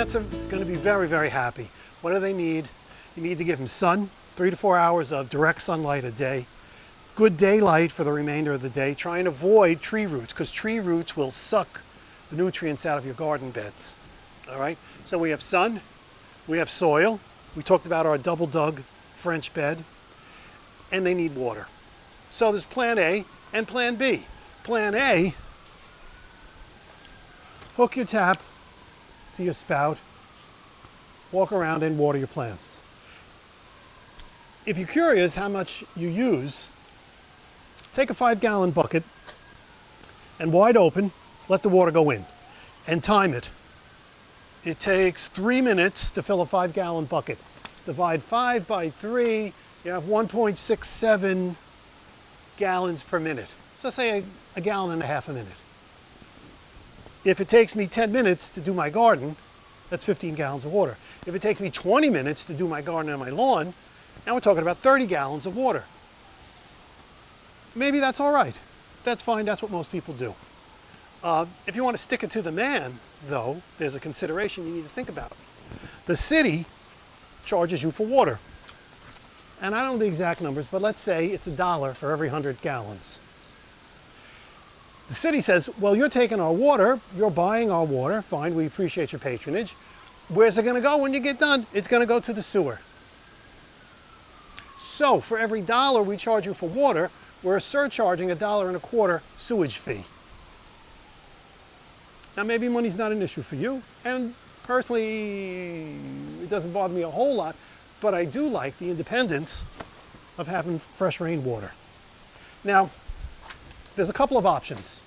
plants are going to be very, very happy. What do they need? You need to give them sun, 3 to 4 hours of direct sunlight a day. Good daylight for the remainder of the day. Try and avoid tree roots, because tree roots will suck the nutrients out of your garden beds. All right? So we have sun, we have soil. We talked about our double dug French bed, and they need water. So there's plan A and plan B. Plan A, hook your tap to your spout, walk around and water your plants. If you're curious how much you use, take a 5-gallon bucket and wide open, let the water go in and time it. It takes 3 minutes to fill a 5-gallon bucket. Divide 5 by 3, you have 1.67 gallons per minute. So say a gallon and a half a minute. If it takes me 10 minutes to do my garden, that's 15 gallons of water. If it takes me 20 minutes to do my garden and my lawn, now we're talking about 30 gallons of water. Maybe that's all right. That's fine, that's what most people do. If you want to stick it to the man, though, there's a consideration you need to think about. The city charges you for water. And I don't know the exact numbers, but let's say it's $1 for every 100 gallons. The city says, well, you're taking our water, you're buying our water, fine, we appreciate your patronage. Where's it going to go when you get done? It's going to go to the sewer. So for every $1 we charge you for water, we're surcharging $1.25 sewage fee. Now maybe money's not an issue for you, and personally it doesn't bother me a whole lot, but I do like the independence of having fresh rainwater. Now, there's a couple of options.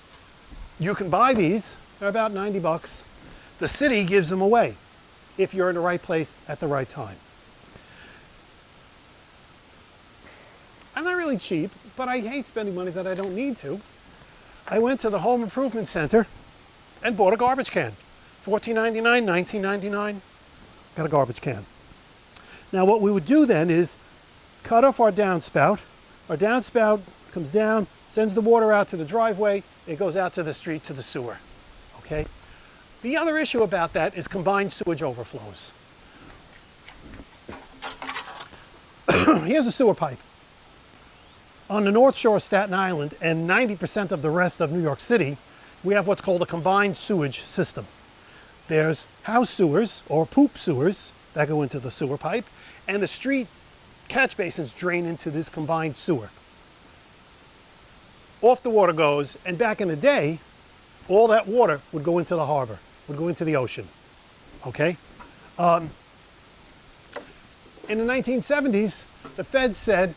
You can buy these, they're about 90 bucks. The city gives them away if you're in the right place at the right time. I'm not really cheap, but I hate spending money that I don't need to. I went to the home improvement center and bought a garbage can. $14.99, $19.99, got a garbage can. Now what we would do then is cut off our downspout. Our downspout comes down, sends the water out to the driveway, it goes out to the street to the sewer, okay? The other issue about that is combined sewage overflows. Here's a sewer pipe. On the North Shore of Staten Island and 90% of the rest of New York City, we have what's called a combined sewage system. There's house sewers or poop sewers that go into the sewer pipe, and the street catch basins drain into this combined sewer. Off the water goes, and back in the day, all that water would go into the harbor, would go into the ocean, okay? In the 1970s, the feds said,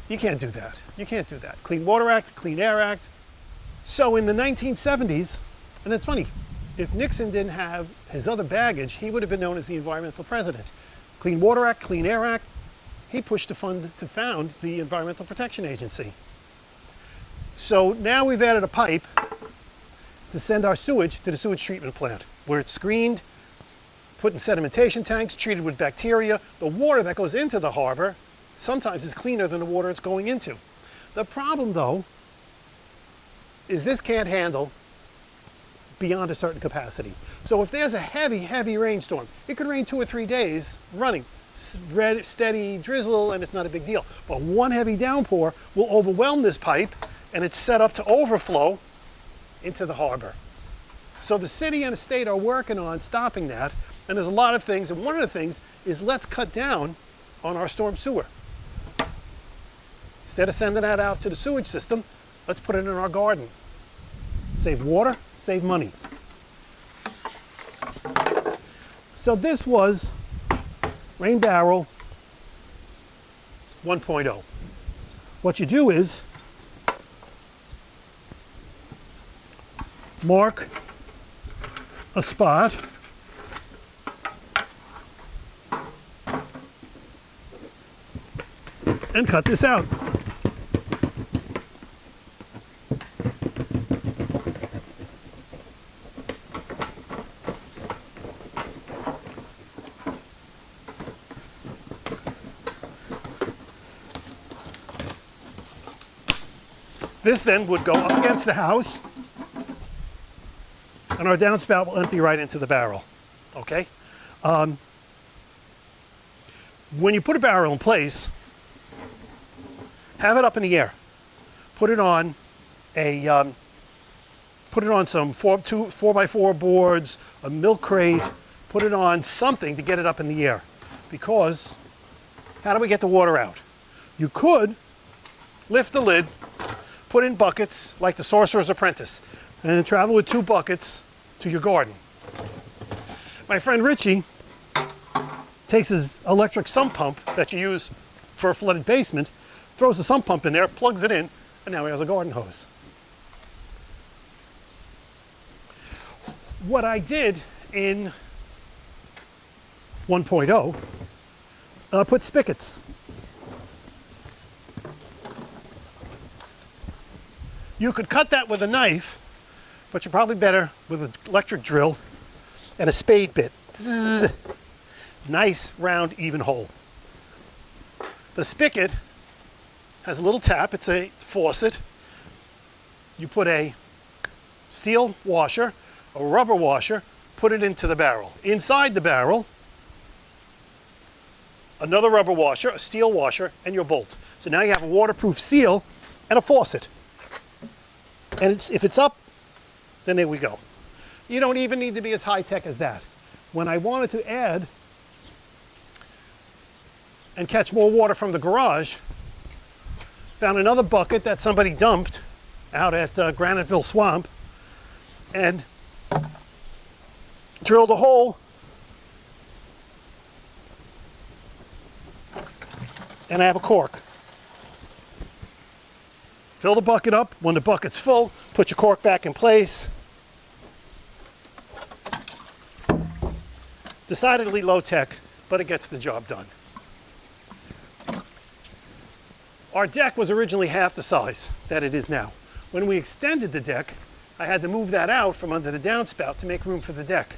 you can't do that, you can't do that. Clean Water Act, Clean Air Act. So in the 1970s, and it's funny, if Nixon didn't have his other baggage, he would have been known as the environmental president. Clean Water Act, Clean Air Act, he pushed to found the Environmental Protection Agency. So now we've added a pipe to send our sewage to the sewage treatment plant, where it's screened, put in sedimentation tanks, treated with bacteria. The water that goes into the harbor sometimes is cleaner than the water it's going into. The problem, though, is this can't handle beyond a certain capacity. So if there's a heavy, heavy rainstorm, it could rain 2 or 3 days running, steady drizzle, and it's not a big deal. But one heavy downpour will overwhelm this pipe, and it's set up to overflow into the harbor. So the city and the state are working on stopping that, and there's a lot of things, and one of the things is let's cut down on our storm sewer. Instead of sending that out to the sewage system, let's put it in our garden. Save water, save money. So this was rain barrel 1.0. What you do is mark a spot and cut this out. This then would go up against the house. and our downspout will empty right into the barrel, okay? When you put a barrel in place, have it up in the air. Put it on some 4x4 boards, a milk crate, put it on something to get it up in the air. Because how do we get the water out? You could lift the lid, put in buckets like the Sorcerer's Apprentice, and then travel with 2 buckets to your garden. My friend Richie takes his electric sump pump that you use for a flooded basement, throws the sump pump in there, plugs it in, and now he has a garden hose. What I did in 1.0, put spigots. You could cut that with a knife, but you're probably better with an electric drill and a spade bit. Zzz. Nice, round, even hole. The spigot has a little tap. It's a faucet. You put a steel washer, a rubber washer, put it into the barrel. Inside the barrel, another rubber washer, a steel washer, and your bolt. So now you have a waterproof seal and a faucet. And if it's up, then there we go. You don't even need to be as high-tech as that. When I wanted to add and catch more water from the garage, found another bucket that somebody dumped out at Graniteville Swamp and drilled a hole and I have a cork. Fill the bucket up. When the bucket's full, put your cork back in place. Decidedly low tech, but it gets the job done. Our deck was originally half the size that it is now. When we extended the deck, I had to move that out from under the downspout to make room for the deck.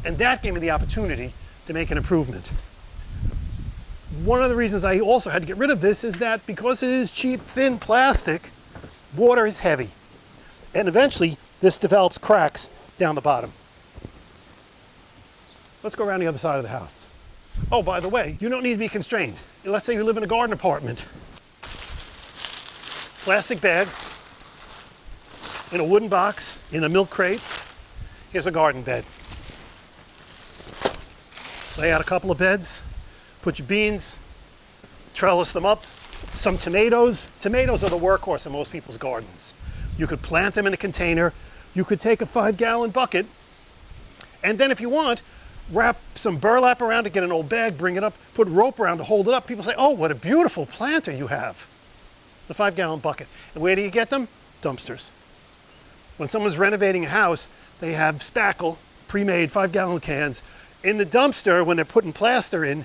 And that gave me the opportunity to make an improvement. One of the reasons I also had to get rid of this is that because it is cheap, thin plastic, water is heavy. And eventually, this develops cracks down the bottom. Let's go around the other side of the house. Oh, by the way, you don't need to be constrained. Let's say you live in a garden apartment. Plastic bag, in a wooden box, in a milk crate. Here's a garden bed. Lay out a couple of beds, put your beans, trellis them up, some tomatoes. Tomatoes are the workhorse in most people's gardens. You could plant them in a container. You could take a 5-gallon bucket, and then if you want, wrap some burlap around it, get an old bag, bring it up, put rope around to hold it up. People say, oh, what a beautiful planter you have. It's a 5-gallon bucket. And where do you get them? Dumpsters. When someone's renovating a house, they have spackle, pre-made 5-gallon cans. In the dumpster, when they're putting plaster in,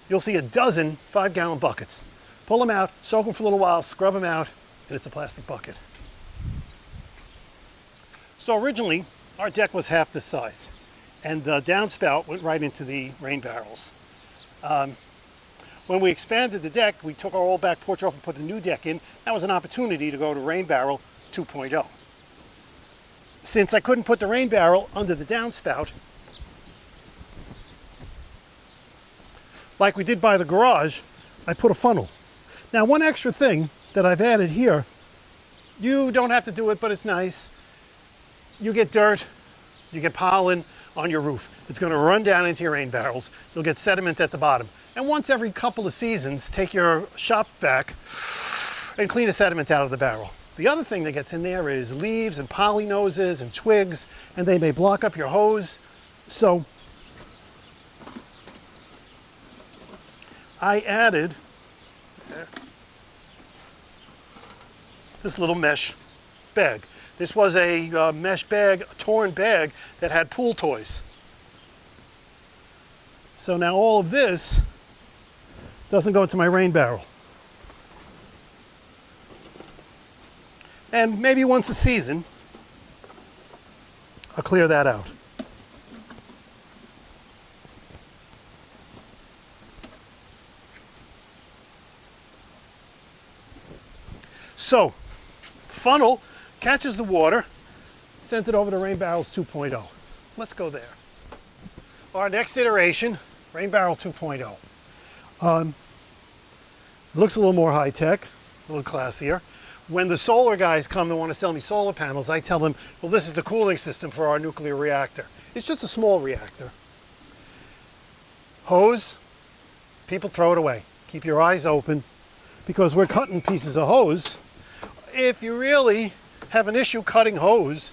you'll see a dozen 5-gallon buckets. Pull them out, soak them for a little while, scrub them out, and it's a plastic bucket. So originally, our deck was half this size, and the downspout went right into the rain barrels. When we expanded the deck, we took our old back porch off and put a new deck in. That was an opportunity to go to rain barrel 2.0. Since I couldn't put the rain barrel under the downspout, like we did by the garage, I put a funnel. Now, one extra thing that I've added here, you don't have to do it, but it's nice. You get dirt, you get pollen on your roof. It's going to run down into your rain barrels. You'll get sediment at the bottom. And once every couple of seasons, take your shop vac and clean the sediment out of the barrel. The other thing that gets in there is leaves and polynoses and twigs, and they may block up your hose. So I added this little mesh bag. This was a mesh bag, a torn bag that had pool toys. So now all of this doesn't go into my rain barrel. And maybe once a season, I'll clear that out. So, funnel catches the water, sent it over to Rain Barrels 2.0. Let's go there. Our next iteration, Rain Barrel 2.0. Looks a little more high-tech, a little classier. When the solar guys come and want to sell me solar panels, I tell them, well, this is the cooling system for our nuclear reactor. It's just a small reactor. Hose, people throw it away. Keep your eyes open, because we're cutting pieces of hose. If you really have an issue cutting hose,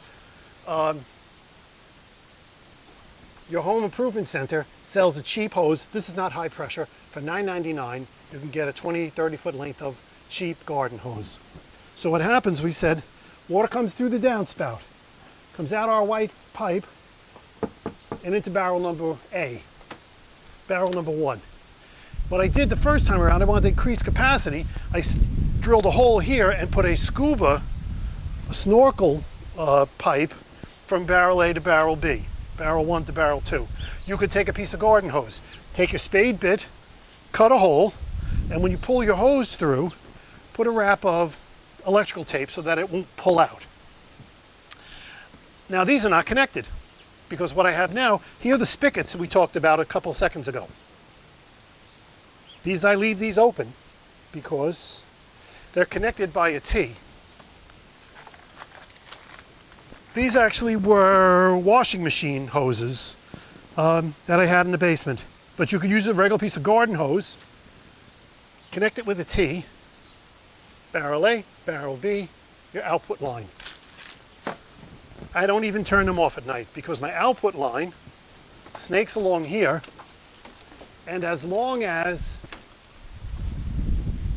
your home improvement center sells a cheap hose. This is not high pressure. For $9.99, you can get a 20, 30 foot length of cheap garden hose. So what happens, we said, water comes through the downspout, comes out our white pipe, and into barrel number A, barrel number 1. What I did the first time around, I wanted to increase capacity. I drilled a hole here and put a snorkel pipe from barrel A to barrel B, barrel 1 to barrel 2. You could take a piece of garden hose, take your spade bit, cut a hole, and when you pull your hose through, put a wrap of electrical tape so that it won't pull out. Now these are not connected, because what I have now, here are the spigots we talked about a couple seconds ago. I leave these open because they're connected by a T. These actually were washing machine hoses that I had in the basement. But you could use a regular piece of garden hose, connect it with a T, barrel A, barrel B, your output line. I don't even turn them off at night because my output line snakes along here, and as long as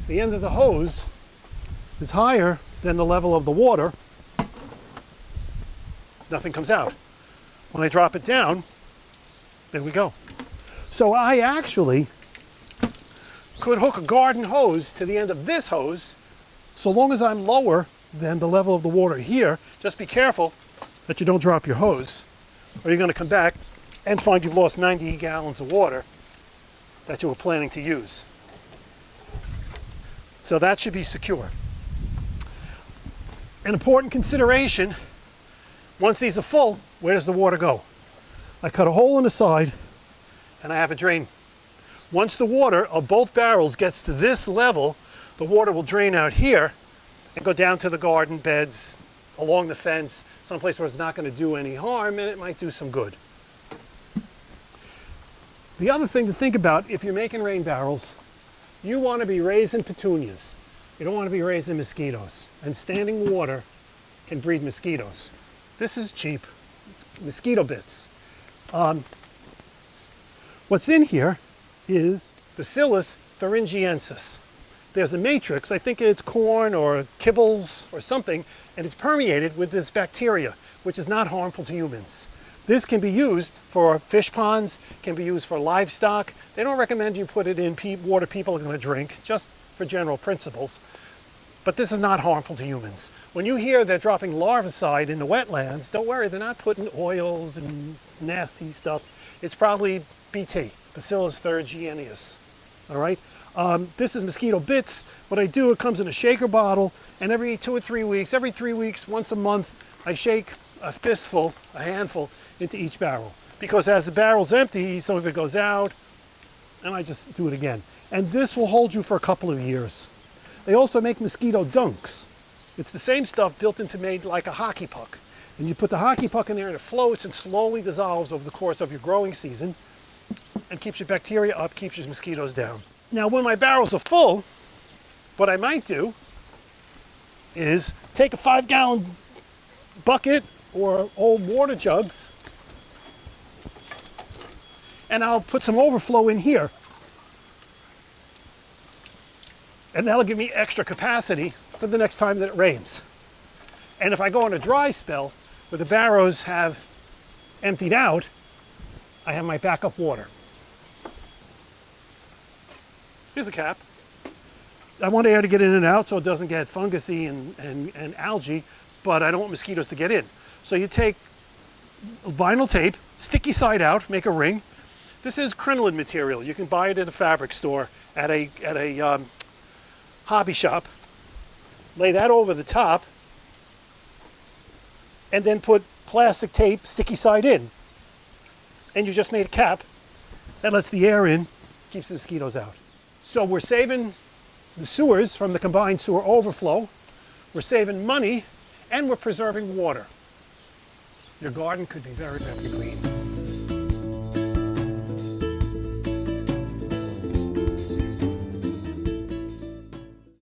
the end of the hose is higher than the level of the water, nothing comes out. When I drop it down, there we go. So I actually could hook a garden hose to the end of this hose, so long as I'm lower than the level of the water here. Just be careful that you don't drop your hose, or you're going to come back and find you've lost 90 gallons of water that you were planning to use. So that should be secure. An important consideration, once these are full, where does the water go? I cut a hole in the side and I have a drain. Once the water of both barrels gets to this level, the water will drain out here and go down to the garden beds, along the fence, someplace where it's not going to do any harm, and it might do some good. The other thing to think about, if you're making rain barrels, you want to be raising petunias. You don't want to be raising mosquitoes. And standing water can breed mosquitoes. This is cheap. It's mosquito bits. What's in here is Bacillus thuringiensis. There's a matrix, I think it's corn or kibbles or something, and it's permeated with this bacteria, which is not harmful to humans. This can be used for fish ponds, can be used for livestock. They don't recommend you put it in water people are going to drink, just for general principles. But this is not harmful to humans. When you hear they're dropping larvicide in the wetlands, don't worry, they're not putting oils and nasty stuff. It's probably BT, Bacillus thuringiensis. All right? This is mosquito bits. What I do, it comes in a shaker bottle, and every 2 or 3 weeks, every 3 weeks, once a month, I shake a fistful, a handful, into each barrel. Because as the barrel's empty, some of it goes out, and I just do it again. And this will hold you for a couple of years. They also make mosquito dunks. It's the same stuff built into made like a hockey puck. And you put the hockey puck in there and it floats and slowly dissolves over the course of your growing season and keeps your bacteria up, keeps your mosquitoes down. Now when my barrels are full, what I might do is take a 5-gallon bucket or old water jugs and I'll put some overflow in here. And that'll give me extra capacity for the next time that it rains. And if I go on a dry spell where the barrows have emptied out, I have my backup water. Here's a cap. I want air to get in and out so it doesn't get fungusy and algae, but I don't want mosquitoes to get in. So you take vinyl tape, sticky side out, make a ring. This is crinoline material. You can buy it at a fabric store, at a hobby shop. Lay that over the top. and then put plastic tape, sticky side in. And you just made a cap that lets the air in, keeps the mosquitoes out. So we're saving the sewers from the combined sewer overflow, we're saving money, and we're preserving water. Your garden could be very, very clean.